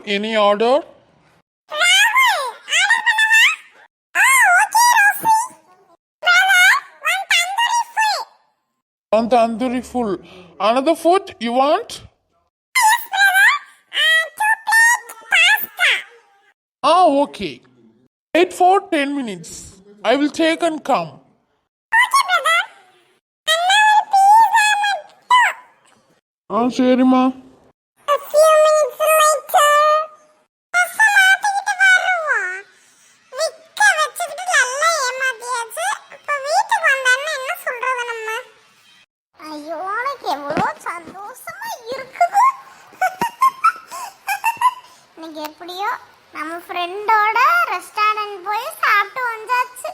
Ma'am, any order? One tandoori full. Another food you want? Ah, okay. Wait for 10 minutes. I will take and come. Ah, சரிம்மா. A few minutes later, மாட்டிக்கிட்டு வருவோம். விக்க வச்சுக்கிட்டு நல்லா ஏமாத்தியாச்சு. இப்ப வீட்டுக்கு வந்தான்னு என்ன சொல்றது நம்ம? ஐயோ, எனக்கு எவ்வளோ சந்தோஷமா இருக்குது. இன்னைக்கு எப்படியோ நம்ம ஃப்ரெண்டோட ரெஸ்டாரண்ட் போய் சாப்பிட்டு வந்தாச்சு.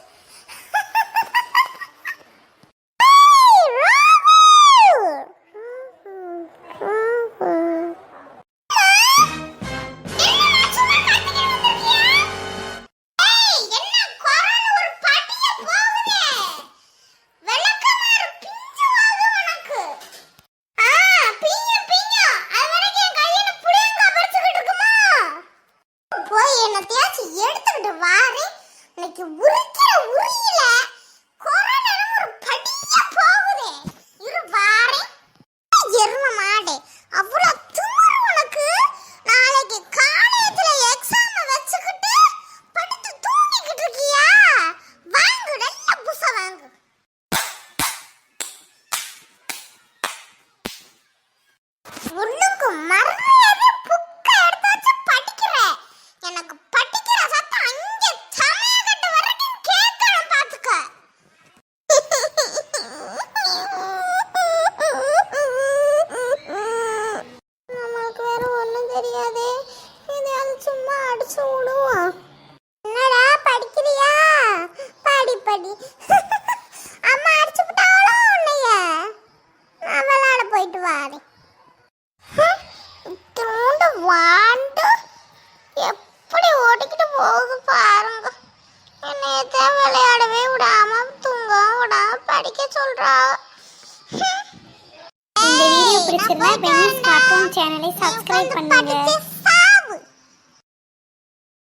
எப்படி ஓடிக்கிட்டு போகுது பாருங்க. என்னையத்தான் விளையாடவே விடாம தூங்க விடாம படிக்க சொல்றா. இந்த வீடியோ பிடிச்சிருந்தா பெனிஸ் கார்ட்டூன் சேனலை சப்ஸ்கிரைப் பண்ணுங்க.